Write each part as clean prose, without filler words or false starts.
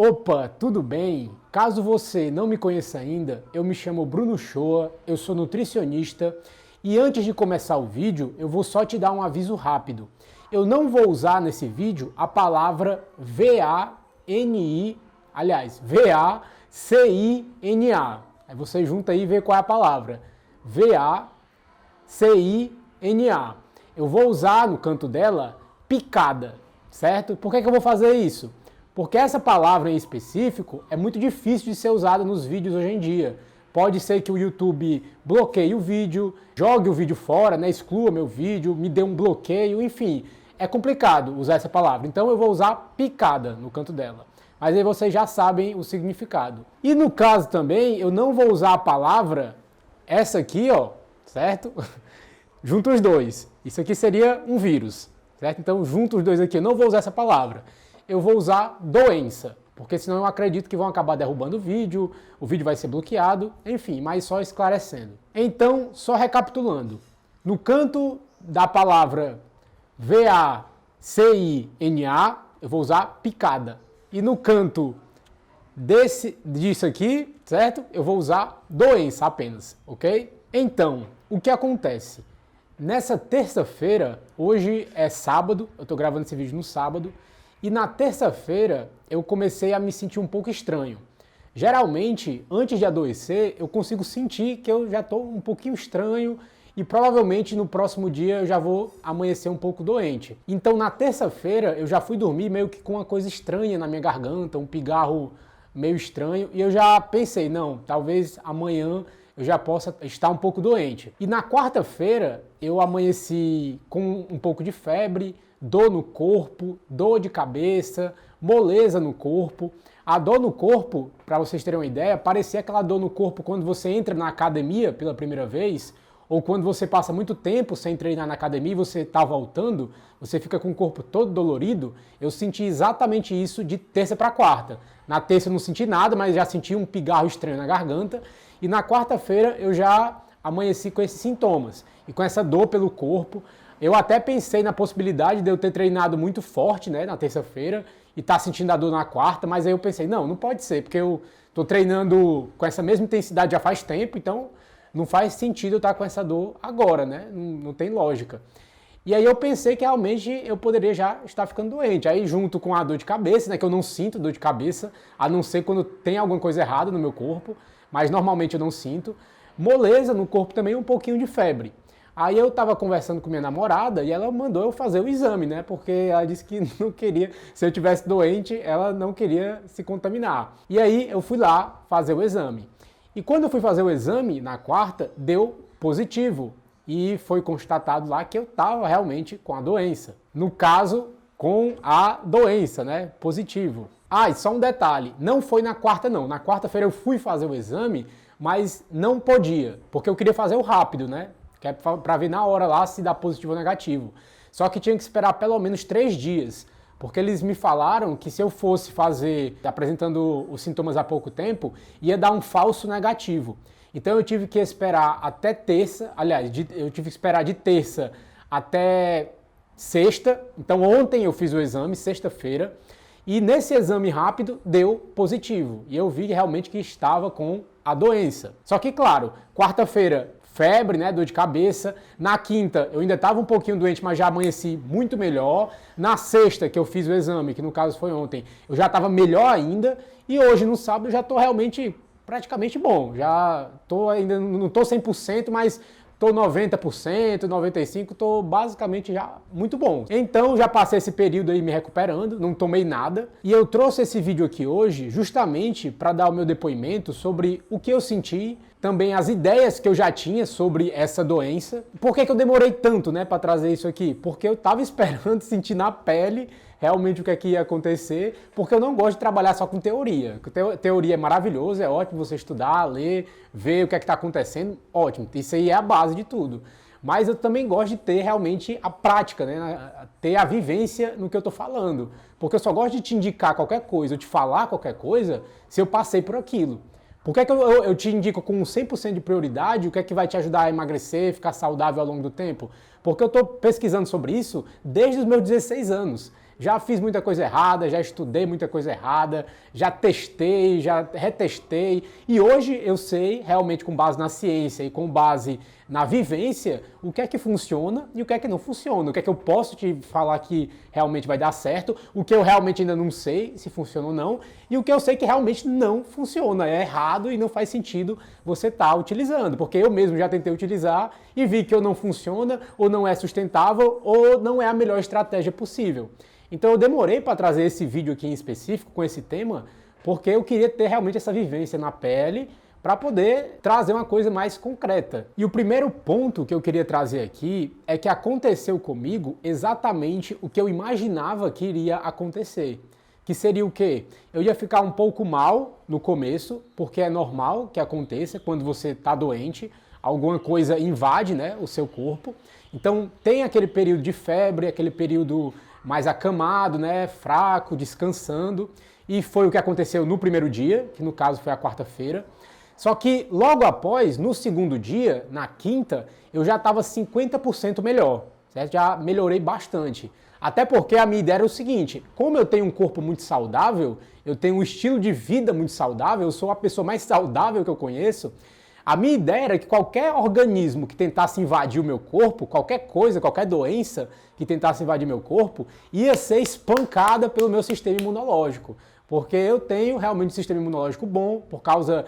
Opa, tudo bem? Caso você não me conheça ainda, eu me chamo Bruno Shoa, eu sou nutricionista e antes de começar o vídeo, eu vou só te dar um aviso rápido. Eu não vou usar nesse vídeo a palavra V-A-N-I, aliás, V-A-C-I-N-A. Aí você junta aí e vê qual é a palavra. V-A-C-I-N-A. Eu vou usar no canto dela picada, certo? Por que eu vou fazer isso? Porque essa palavra em específico é muito difícil de ser usada nos vídeos hoje em dia. Pode ser que o YouTube bloqueie o vídeo, jogue o vídeo fora, né, exclua meu vídeo, me dê um bloqueio, enfim. É complicado usar essa palavra, então eu vou usar picada no canto dela. Mas aí vocês já sabem o significado. E no caso também, eu não vou usar a palavra, essa aqui, ó, certo? Junto os dois. Isso aqui seria um vírus, certo? Então, junto os dois aqui, eu não vou usar essa palavra. Eu vou usar doença, porque senão eu acredito que vão acabar derrubando o vídeo vai ser bloqueado, enfim, mas só esclarecendo. Então, só recapitulando, no canto da palavra V-A-C-I-N-A, eu vou usar picada. E no canto disso aqui, certo? Eu vou usar doença apenas, ok? Então, o que acontece? Nessa terça-feira, hoje é sábado, eu estou gravando esse vídeo no sábado, e na terça-feira eu comecei a me sentir um pouco estranho. Geralmente, antes de adoecer, eu consigo sentir que eu já estou um pouquinho estranho e provavelmente no próximo dia eu já vou amanhecer um pouco doente. Então na terça-feira eu já fui dormir meio que com uma coisa estranha na minha garganta, um pigarro meio estranho, e eu já pensei, não, talvez amanhã eu já possa estar um pouco doente. E na quarta-feira eu amanheci com um pouco de febre, dor no corpo, dor de cabeça, moleza no corpo. A dor no corpo, para vocês terem uma ideia, parecia aquela dor no corpo quando você entra na academia pela primeira vez, ou quando você passa muito tempo sem treinar na academia e você está voltando, você fica com o corpo todo dolorido. Eu senti exatamente isso de terça para quarta. Na terça eu não senti nada, mas já senti um pigarro estranho na garganta. E na quarta-feira eu já amanheci com esses sintomas e com essa dor pelo corpo. Eu até pensei na possibilidade de eu ter treinado muito forte, né, na terça-feira e estar sentindo a dor na quarta, mas aí eu pensei, não pode ser, porque eu estou treinando com essa mesma intensidade já faz tempo, então não faz sentido eu estar com essa dor agora, né? Não tem lógica. E aí eu pensei que realmente eu poderia já estar ficando doente. Aí junto com a dor de cabeça, né, que eu não sinto dor de cabeça, a não ser quando tem alguma coisa errada no meu corpo, mas normalmente eu não sinto. Moleza no corpo também, um pouquinho de febre. Aí eu estava conversando com minha namorada e ela mandou eu fazer o exame, né? Porque ela disse que não queria, se eu tivesse doente, ela não queria se contaminar. E aí eu fui lá fazer o exame. E quando eu fui fazer o exame, na quarta, deu positivo. E foi constatado lá que eu estava realmente com a doença. No caso, com a doença, né? Positivo. Ah, e só um detalhe, não foi na quarta não. Na quarta-feira eu fui fazer o exame, mas não podia, porque eu queria fazer o rápido, né? Que é para ver na hora lá se dá positivo ou negativo. Só que tinha que esperar pelo menos 3 dias, porque eles me falaram que se eu fosse fazer, apresentando os sintomas há pouco tempo, ia dar um falso negativo. Então eu tive que esperar até terça, aliás, eu tive que esperar de terça até sexta. Então ontem eu fiz o exame, sexta-feira, e nesse exame rápido deu positivo. E eu vi realmente que estava com a doença. Só que, claro, quarta-feira, febre, né, dor de cabeça. Na quinta eu ainda estava um pouquinho doente, mas já amanheci muito melhor. Na sexta que eu fiz o exame, que no caso foi ontem, eu já estava melhor ainda. E hoje, no sábado, eu já estou realmente praticamente bom. Já estou ainda, não estou 100%, mas estou 90%, 95%, estou basicamente já muito bom. Então já passei esse período aí me recuperando, não tomei nada. E eu trouxe esse vídeo aqui hoje justamente para dar o meu depoimento sobre o que eu senti, também as ideias que eu já tinha sobre essa doença. Por que eu demorei tanto, né, para trazer isso aqui? Porque eu estava esperando sentir na pele realmente o que é que ia acontecer, porque eu não gosto de trabalhar só com teoria. Teoria é maravilhoso, é ótimo você estudar, ler, ver o que é que está acontecendo, ótimo, isso aí é a base de tudo. Mas eu também gosto de ter realmente a prática, né? Ter a vivência no que eu estou falando, porque eu só gosto de te indicar qualquer coisa, ou te falar qualquer coisa, se eu passei por aquilo. Por que eu te indico com 100% de prioridade o que é que vai te ajudar a emagrecer, ficar saudável ao longo do tempo? Porque eu estou pesquisando sobre isso desde os meus 16 anos. Já fiz muita coisa errada, já estudei muita coisa errada, já testei, já retestei e hoje eu sei realmente com base na ciência e com base na vivência o que é que funciona e o que é que não funciona, o que é que eu posso te falar que realmente vai dar certo, o que eu realmente ainda não sei se funciona ou não e o que eu sei que realmente não funciona, é errado e não faz sentido você estar utilizando, porque eu mesmo já tentei utilizar e vi que ou não funciona ou não é sustentável ou não é a melhor estratégia possível. Então eu demorei para trazer esse vídeo aqui em específico com esse tema, porque eu queria ter realmente essa vivência na pele para poder trazer uma coisa mais concreta. E o primeiro ponto que eu queria trazer aqui é que aconteceu comigo exatamente o que eu imaginava que iria acontecer. Que seria o quê? Eu ia ficar um pouco mal no começo, porque é normal que aconteça quando você está doente, alguma coisa invade, né, o seu corpo. Então tem aquele período de febre, aquele período mais acamado, né, fraco, descansando, e foi o que aconteceu no primeiro dia, que no caso foi a quarta-feira. Só que logo após, no segundo dia, na quinta, eu já estava 50% melhor, certo? Já melhorei bastante. Até porque a minha ideia era o seguinte, como eu tenho um corpo muito saudável, eu tenho um estilo de vida muito saudável, eu sou a pessoa mais saudável que eu conheço, a minha ideia era que qualquer organismo que tentasse invadir o meu corpo, qualquer coisa, qualquer doença que tentasse invadir meu corpo, ia ser espancada pelo meu sistema imunológico. Porque eu tenho realmente um sistema imunológico bom, por causa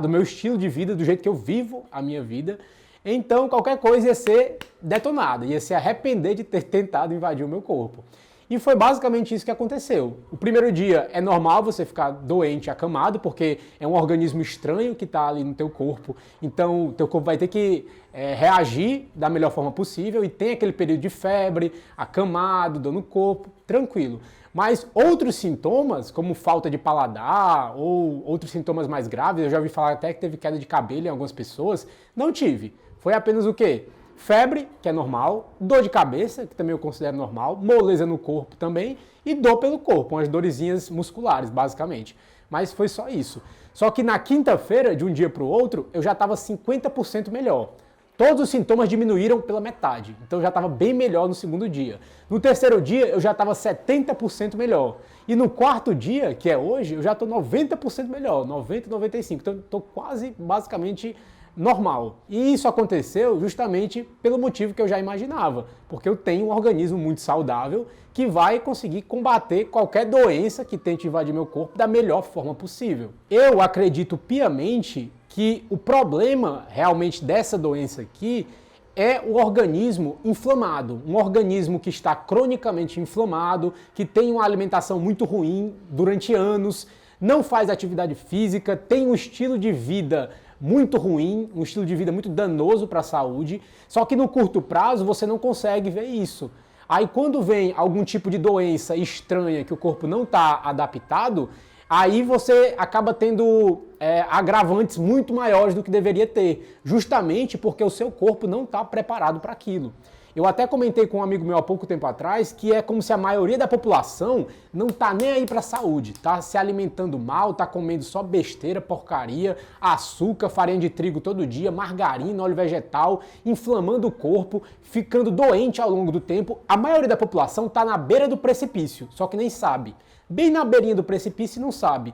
do meu estilo de vida, do jeito que eu vivo a minha vida. Então qualquer coisa ia ser detonada, ia se arrepender de ter tentado invadir o meu corpo. E foi basicamente isso que aconteceu. O primeiro dia é normal você ficar doente, acamado, porque é um organismo estranho que está ali no teu corpo. Então, o teu corpo vai ter que reagir da melhor forma possível e tem aquele período de febre, acamado, dor no corpo, tranquilo. Mas outros sintomas, como falta de paladar ou outros sintomas mais graves, eu já ouvi falar até que teve queda de cabelo em algumas pessoas, não tive. Foi apenas o quê? Febre, que é normal, dor de cabeça, que também eu considero normal, moleza no corpo também, e dor pelo corpo, umas dorezinhas musculares, basicamente. Mas foi só isso. Só que na quinta-feira, de um dia para o outro, eu já estava 50% melhor. Todos os sintomas diminuíram pela metade, então eu já estava bem melhor no segundo dia. No terceiro dia, eu já estava 70% melhor. E no quarto dia, que é hoje, eu já estou 90% melhor, 90, 95%. Então estou quase, basicamente, normal. E isso aconteceu justamente pelo motivo que eu já imaginava, porque eu tenho um organismo muito saudável que vai conseguir combater qualquer doença que tente invadir meu corpo da melhor forma possível. Eu acredito piamente que o problema realmente dessa doença aqui é o organismo inflamado, um organismo que está cronicamente inflamado, que tem uma alimentação muito ruim durante anos, não faz atividade física, tem um estilo de vida muito ruim, um estilo de vida muito danoso para a saúde, só que no curto prazo você não consegue ver isso. Aí quando vem algum tipo de doença estranha que o corpo não está adaptado, aí você acaba tendo agravantes muito maiores do que deveria ter, justamente porque o seu corpo não está preparado para aquilo. Eu até comentei com um amigo meu há pouco tempo atrás que é como se a maioria da população não tá nem aí para a saúde, tá se alimentando mal, tá comendo só besteira, porcaria, açúcar, farinha de trigo todo dia, margarina, óleo vegetal, inflamando o corpo, ficando doente ao longo do tempo. A maioria da população tá na beira do precipício, só que nem sabe. Bem na beirinha do precipício e não sabe.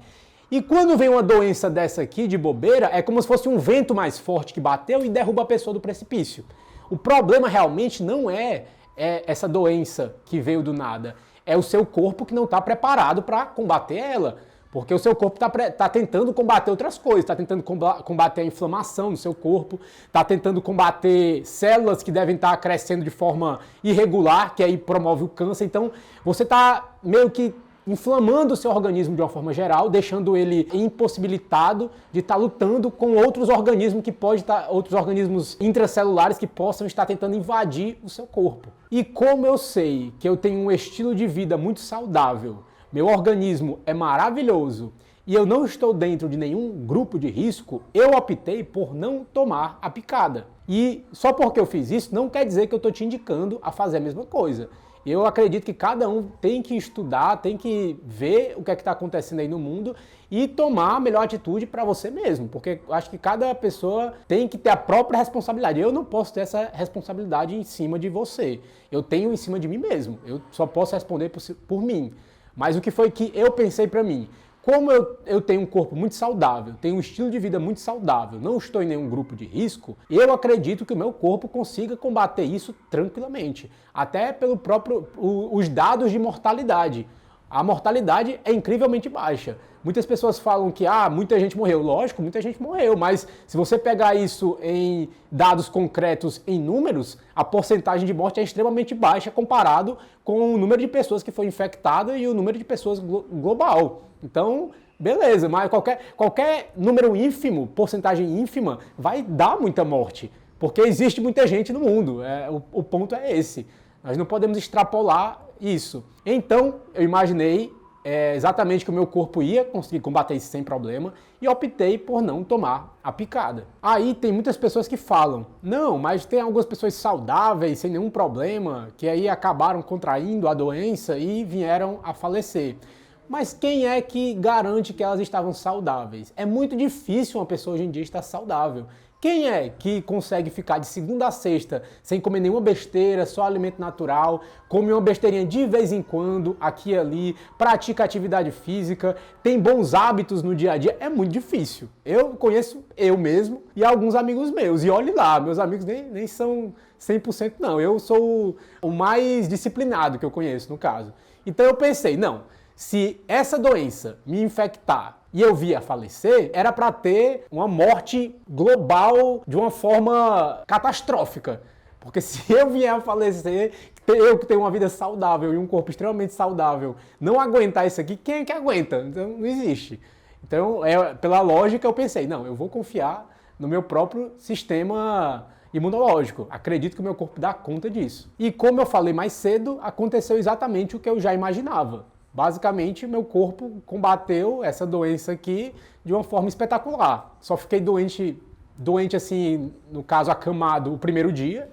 E quando vem uma doença dessa aqui, de bobeira, é como se fosse um vento mais forte que bateu e derruba a pessoa do precipício. O problema realmente não é essa doença que veio do nada, é o seu corpo que não está preparado para combater ela, porque o seu corpo está tentando combater outras coisas, está tentando combater a inflamação no seu corpo, está tentando combater células que devem estar crescendo de forma irregular, que aí promove o câncer, então você está meio que inflamando o seu organismo de uma forma geral, deixando ele impossibilitado de estar lutando com outros organismos outros organismos intracelulares que possam estar tentando invadir o seu corpo. E como eu sei que eu tenho um estilo de vida muito saudável, meu organismo é maravilhoso e eu não estou dentro de nenhum grupo de risco, eu optei por não tomar a picada. E só porque eu fiz isso não quer dizer que eu estou te indicando a fazer a mesma coisa. Eu acredito que cada um tem que estudar, tem que ver o que é que está acontecendo aí no mundo e tomar a melhor atitude para você mesmo, porque eu acho que cada pessoa tem que ter a própria responsabilidade. Eu não posso ter essa responsabilidade em cima de você, eu tenho em cima de mim mesmo, eu só posso responder por mim. Mas o que foi que eu pensei para mim? Como eu tenho um corpo muito saudável, tenho um estilo de vida muito saudável, não estou em nenhum grupo de risco, eu acredito que o meu corpo consiga combater isso tranquilamente. Até pelo próprio os dados de mortalidade. A mortalidade é incrivelmente baixa. Muitas pessoas falam que muita gente morreu. Lógico, muita gente morreu, mas se você pegar isso em dados concretos, em números, a porcentagem de morte é extremamente baixa comparado com o número de pessoas que foi infectada e o número de pessoas global. Então, beleza, mas qualquer número ínfimo, porcentagem ínfima, vai dar muita morte, porque existe muita gente no mundo. O ponto é esse. Nós não podemos extrapolar isso. Então, eu imaginei exatamente que o meu corpo ia conseguir combater isso sem problema e optei por não tomar a picada. Aí tem muitas pessoas que falam, não, mas tem algumas pessoas saudáveis, sem nenhum problema, que aí acabaram contraindo a doença e vieram a falecer. Mas quem é que garante que elas estavam saudáveis? É muito difícil uma pessoa hoje em dia estar saudável. Quem é que consegue ficar de segunda a sexta sem comer nenhuma besteira, só alimento natural, come uma besteirinha de vez em quando, aqui e ali, pratica atividade física, tem bons hábitos no dia a dia? É muito difícil. Eu conheço eu mesmo e alguns amigos meus. E olhe lá, meus amigos nem são 100% não. Eu sou o mais disciplinado que eu conheço, no caso. Então eu pensei, não, se essa doença me infectar e eu vir a falecer, era para ter uma morte global de uma forma catastrófica. Porque se eu vier a falecer, eu que tenho uma vida saudável e um corpo extremamente saudável, não aguentar isso aqui, quem é que aguenta? Então não existe. Então, pela lógica, eu pensei, não, eu vou confiar no meu próprio sistema imunológico. Acredito que o meu corpo dá conta disso. E como eu falei mais cedo, aconteceu exatamente o que eu já imaginava. Basicamente, meu corpo combateu essa doença aqui de uma forma espetacular. Só fiquei doente assim, no caso, acamado o primeiro dia.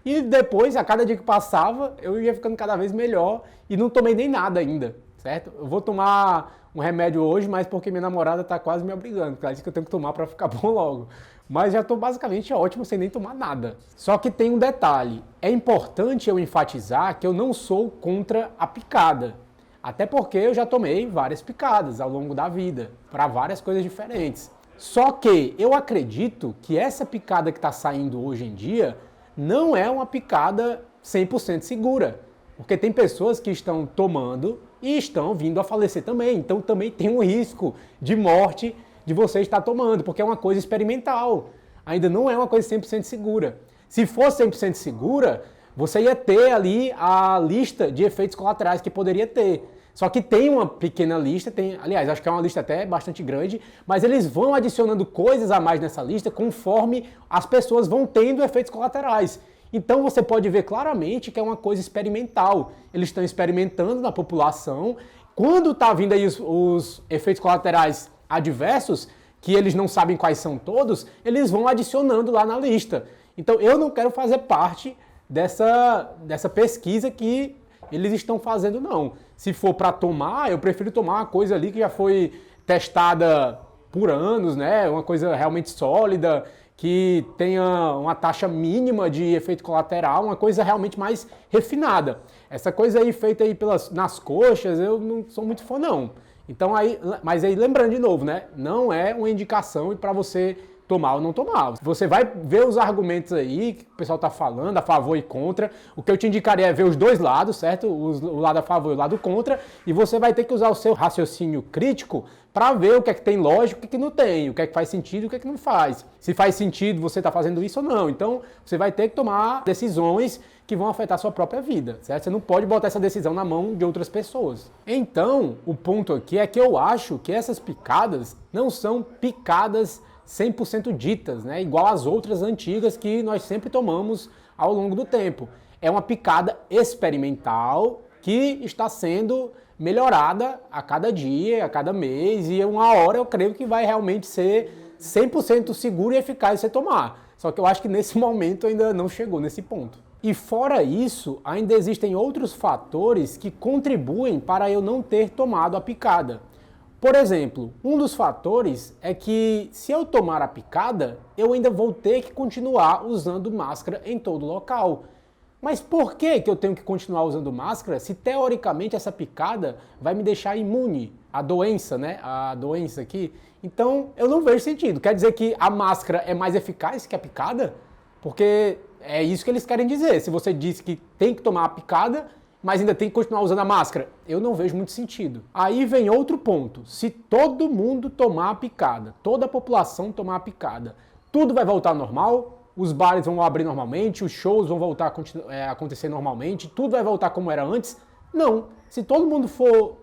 E depois, a cada dia que passava, eu ia ficando cada vez melhor e não tomei nem nada ainda, certo? Eu vou tomar um remédio hoje, mas porque minha namorada tá quase me obrigando, porque ela disse que eu tenho que tomar para ficar bom logo. Mas já estou basicamente ótimo sem nem tomar nada. Só que tem um detalhe, é importante eu enfatizar que eu não sou contra a picada. Até porque eu já tomei várias picadas ao longo da vida, para várias coisas diferentes. Só que eu acredito que essa picada que está saindo hoje em dia não é uma picada 100% segura. Porque tem pessoas que estão tomando e estão vindo a falecer também. Então também tem um risco de morte de você estar tomando, porque é uma coisa experimental. Ainda não é uma coisa 100% segura. Se fosse 100% segura, você ia ter ali a lista de efeitos colaterais que poderia ter. Só que tem uma pequena lista, aliás, acho que é uma lista até bastante grande, mas eles vão adicionando coisas a mais nessa lista conforme as pessoas vão tendo efeitos colaterais. Então você pode ver claramente que é uma coisa experimental. Eles estão experimentando na população. Quando está vindo aí os efeitos colaterais adversos, que eles não sabem quais são todos, eles vão adicionando lá na lista. Então eu não quero fazer parte dessa pesquisa que eles estão fazendo, não. Se for para tomar, eu prefiro tomar uma coisa ali que já foi testada por anos, né? Uma coisa realmente sólida, que tenha uma taxa mínima de efeito colateral, uma coisa realmente mais refinada. Essa coisa aí feita aí nas coxas, eu não sou muito fã, não. Então mas aí lembrando de novo, né? Não é uma indicação para você tomar ou não tomar. Você vai ver os argumentos aí que o pessoal está falando, a favor e contra. O que eu te indicaria é ver os dois lados, certo? O lado a favor e o lado contra. E você vai ter que usar o seu raciocínio crítico para ver o que é que tem lógico e o que não tem, o que é que faz sentido e o que é que não faz. Se faz sentido você está fazendo isso ou não. Então, você vai ter que tomar decisões que vão afetar a sua própria vida, certo? Você não pode botar essa decisão na mão de outras pessoas. Então, o ponto aqui é que eu acho que essas picadas não são picadas 100% ditas, né? Igual as outras antigas que nós sempre tomamos ao longo do tempo. É uma picada experimental que está sendo melhorada a cada dia, a cada mês, e uma hora eu creio que vai realmente ser 100% seguro e eficaz você tomar. Só que eu acho que nesse momento ainda não chegou nesse ponto. E fora isso, ainda existem outros fatores que contribuem para eu não ter tomado a picada. Por exemplo, um dos fatores é que se eu tomar a picada, eu ainda vou ter que continuar usando máscara em todo local. Mas por que eu tenho que continuar usando máscara se teoricamente essa picada vai me deixar imune à doença, né? A doença aqui. Então eu não vejo sentido. Quer dizer que a máscara é mais eficaz que a picada? Porque é isso que eles querem dizer. Se você diz que tem que tomar a picada, mas ainda tem que continuar usando a máscara, eu não vejo muito sentido. Aí vem outro ponto. Se todo mundo tomar a picada, toda a população tomar a picada, tudo vai voltar ao normal? Os bares vão abrir normalmente, os shows vão voltar a acontecer normalmente, tudo vai voltar como era antes? Não. Se todo mundo for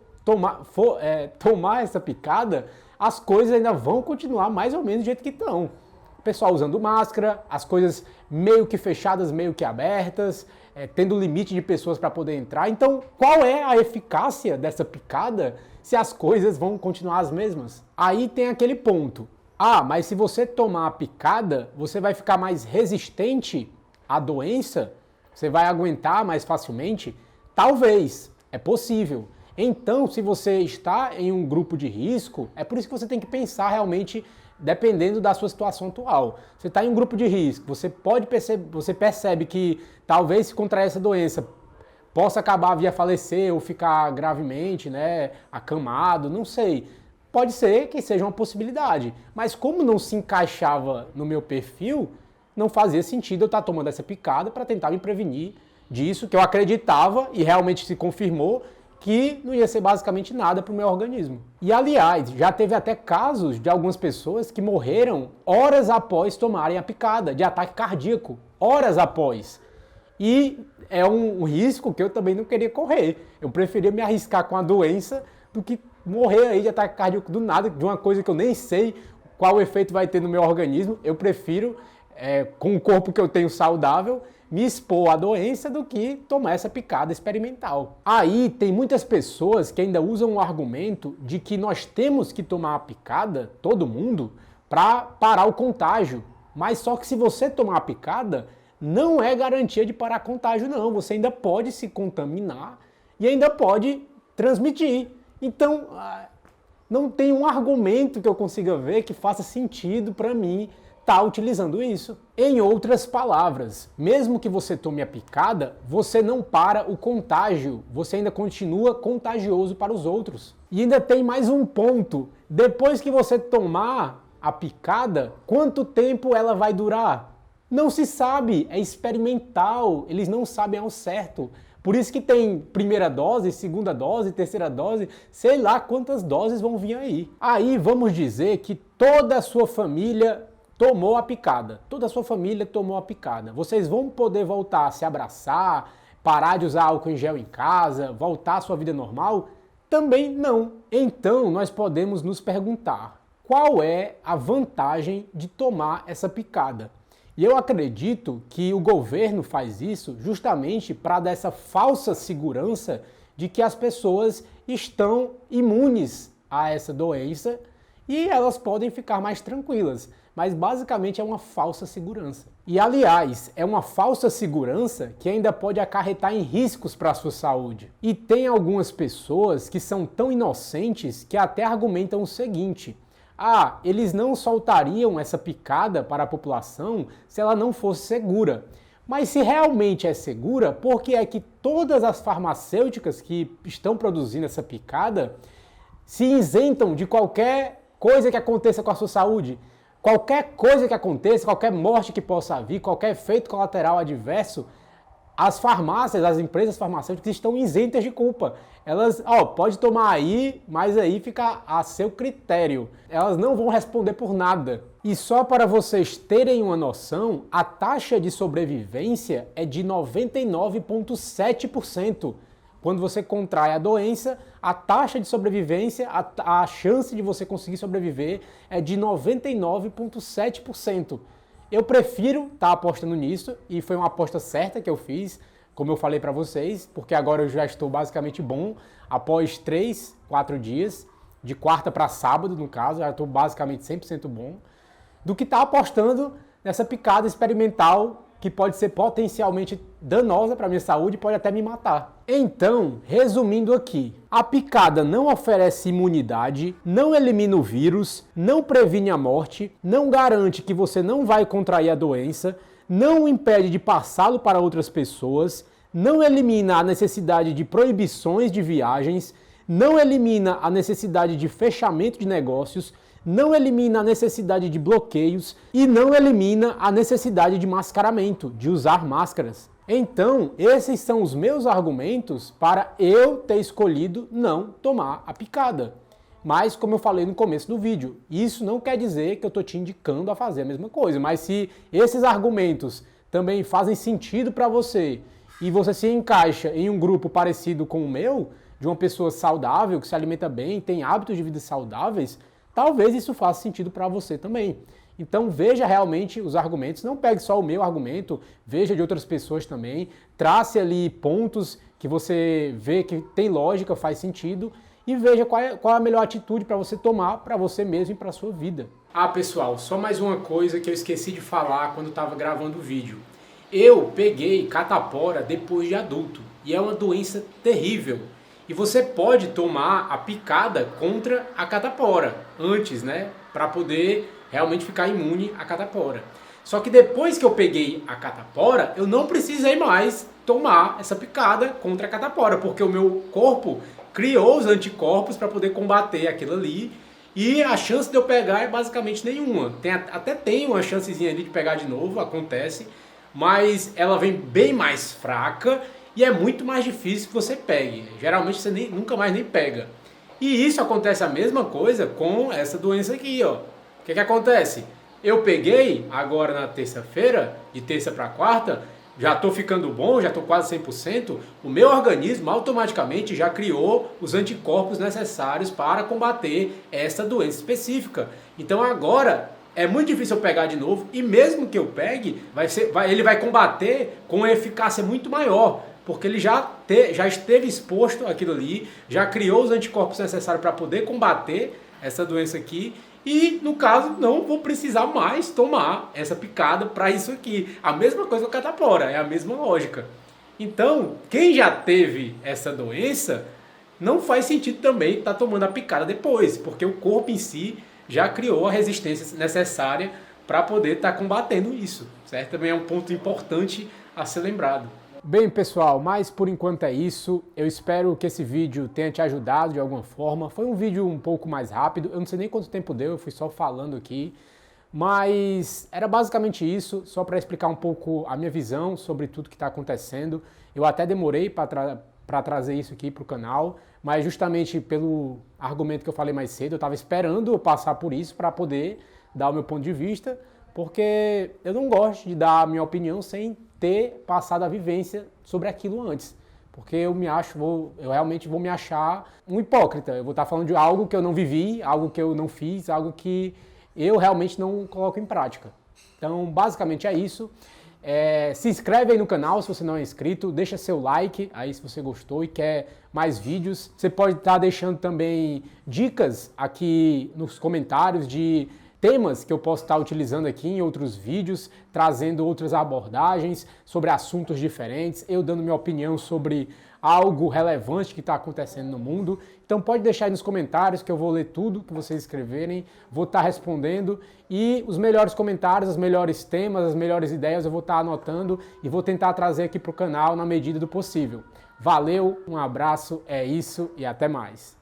tomar essa picada, as coisas ainda vão continuar mais ou menos do jeito que estão. O pessoal usando máscara, as coisas meio que fechadas, meio que abertas, tendo limite de pessoas para poder entrar. Então, qual é a eficácia dessa picada se as coisas vão continuar as mesmas? Aí tem aquele ponto. Ah, mas se você tomar a picada, você vai ficar mais resistente à doença? Você vai aguentar mais facilmente? Talvez, é possível. Então, se você está em um grupo de risco, é por isso que você tem que pensar realmente dependendo da sua situação atual. Você está em um grupo de risco, você percebe que talvez se contrair essa doença possa acabar via falecer ou ficar gravemente, né, acamado, não sei. Pode ser que seja uma possibilidade, mas como não se encaixava no meu perfil, não fazia sentido eu estar tomando essa picada para tentar me prevenir disso, que eu acreditava e realmente se confirmou que não ia ser basicamente nada para o meu organismo. E aliás, já teve até casos de algumas pessoas que morreram horas após tomarem a picada, de ataque cardíaco, horas após. E é um risco que eu também não queria correr. Eu preferia me arriscar com a doença do que morrer aí de ataque cardíaco do nada, de uma coisa que eu nem sei qual efeito vai ter no meu organismo. Eu prefiro, com o corpo que eu tenho saudável, me expor à doença do que tomar essa picada experimental. Aí tem muitas pessoas que ainda usam o argumento de que nós temos que tomar a picada, todo mundo, para parar o contágio. Mas só que se você tomar a picada, não é garantia de parar contágio não. Você ainda pode se contaminar e ainda pode transmitir. Então, não tem um argumento que eu consiga ver que faça sentido para mim estar utilizando isso. Em outras palavras, mesmo que você tome a picada, você não para o contágio, você ainda continua contagioso para os outros. E ainda tem mais um ponto, depois que você tomar a picada, quanto tempo ela vai durar? Não se sabe, é experimental, eles não sabem ao certo. Por isso que tem primeira dose, segunda dose, terceira dose, sei lá quantas doses vão vir aí. Aí vamos dizer que toda a sua família tomou a picada. Toda a sua família tomou a picada. Vocês vão poder voltar a se abraçar, parar de usar álcool em gel em casa, voltar à sua vida normal? Também não. Então nós podemos nos perguntar, qual é a vantagem de tomar essa picada? E eu acredito que o governo faz isso justamente para dar essa falsa segurança de que as pessoas estão imunes a essa doença e elas podem ficar mais tranquilas. Mas basicamente é uma falsa segurança. E aliás, é uma falsa segurança que ainda pode acarretar em riscos para a sua saúde. E tem algumas pessoas que são tão inocentes que até argumentam o seguinte: eles não soltariam essa picada para a população se ela não fosse segura. Mas se realmente é segura, por que é que todas as farmacêuticas que estão produzindo essa picada se isentam de qualquer coisa que aconteça com a sua saúde? Qualquer coisa que aconteça, qualquer morte que possa vir, qualquer efeito colateral adverso, as farmácias, as empresas farmacêuticas estão isentas de culpa. Elas, pode tomar aí, mas aí fica a seu critério. Elas não vão responder por nada. E só para vocês terem uma noção, a taxa de sobrevivência é de 99,7%. Quando você contrai a doença, a taxa de sobrevivência, a chance de você conseguir sobreviver é de 99,7%. Eu prefiro estar apostando nisso, e foi uma aposta certa que eu fiz, como eu falei para vocês, porque agora eu já estou basicamente bom, após 3, 4 dias, de quarta para sábado, no caso, já estou basicamente 100% bom, do que estar apostando nessa picada experimental que pode ser potencialmente danosa para a minha saúde e pode até me matar. Então, resumindo aqui, a picada não oferece imunidade, não elimina o vírus, não previne a morte, não garante que você não vai contrair a doença, não impede de passá-lo para outras pessoas, não elimina a necessidade de proibições de viagens, não elimina a necessidade de fechamento de negócios, não elimina a necessidade de bloqueios e não elimina a necessidade de mascaramento, de usar máscaras. Então, esses são os meus argumentos para eu ter escolhido não tomar a picada. Mas, como eu falei no começo do vídeo, isso não quer dizer que eu estou te indicando a fazer a mesma coisa. Mas se esses argumentos também fazem sentido para você e você se encaixa em um grupo parecido com o meu, de uma pessoa saudável, que se alimenta bem, tem hábitos de vida saudáveis, talvez isso faça sentido para você também. Então veja realmente os argumentos, não pegue só o meu argumento, veja de outras pessoas também, trace ali pontos que você vê que tem lógica, faz sentido, e veja qual é a melhor atitude para você tomar para você mesmo e para a sua vida. Ah, pessoal, só mais uma coisa que eu esqueci de falar quando estava gravando o vídeo. Eu peguei catapora depois de adulto, e é uma doença terrível. E você pode tomar a picada contra a catapora antes, né? Para poder realmente ficar imune à catapora. Só que depois que eu peguei a catapora, eu não precisei mais tomar essa picada contra a catapora, porque o meu corpo criou os anticorpos para poder combater aquilo ali. E a chance de eu pegar é basicamente nenhuma. Até tem uma chancezinha ali de pegar de novo, acontece, mas ela vem bem mais fraca e é muito mais difícil que você pegue. Geralmente você nunca mais nem pega. E isso acontece a mesma coisa com essa doença aqui, ó. O que acontece? Eu peguei agora na terça-feira, de terça para quarta, já estou ficando bom, já estou quase 100%, o meu organismo automaticamente já criou os anticorpos necessários para combater essa doença específica. Então agora é muito difícil eu pegar de novo, e mesmo que eu pegue, ele vai combater com uma eficácia muito maior, porque ele já esteve exposto àquilo ali, já criou os anticorpos necessários para poder combater essa doença aqui, e no caso não vou precisar mais tomar essa picada para isso aqui. A mesma coisa com a catapora, é a mesma lógica. Então, quem já teve essa doença, não faz sentido também estar tomando a picada depois, porque o corpo em si já criou a resistência necessária para poder estar combatendo isso, certo? Também é um ponto importante a ser lembrado. Bem, pessoal, mas por enquanto é isso. Eu espero que esse vídeo tenha te ajudado de alguma forma. Foi um vídeo um pouco mais rápido, eu não sei nem quanto tempo deu, eu fui só falando aqui. Mas era basicamente isso, só para explicar um pouco a minha visão sobre tudo que está acontecendo. Eu até demorei para trazer isso aqui para o canal, mas justamente pelo argumento que eu falei mais cedo, eu estava esperando eu passar por isso para poder dar o meu ponto de vista, porque eu não gosto de dar a minha opinião sem ter passado a vivência sobre aquilo antes. Porque eu realmente vou me achar um hipócrita. Eu vou estar falando de algo que eu não vivi, algo que eu não fiz, algo que eu realmente não coloco em prática. Então, basicamente é isso. Se inscreve aí no canal se você não é inscrito, deixa seu like aí se você gostou e quer mais vídeos. Você pode estar deixando também dicas aqui nos comentários de temas que eu posso estar utilizando aqui em outros vídeos, trazendo outras abordagens sobre assuntos diferentes, eu dando minha opinião sobre algo relevante que está acontecendo no mundo. Então pode deixar aí nos comentários que eu vou ler tudo que vocês escreverem, vou estar respondendo, e os melhores comentários, os melhores temas, as melhores ideias eu vou estar anotando e vou tentar trazer aqui para o canal na medida do possível. Valeu, um abraço, é isso e até mais.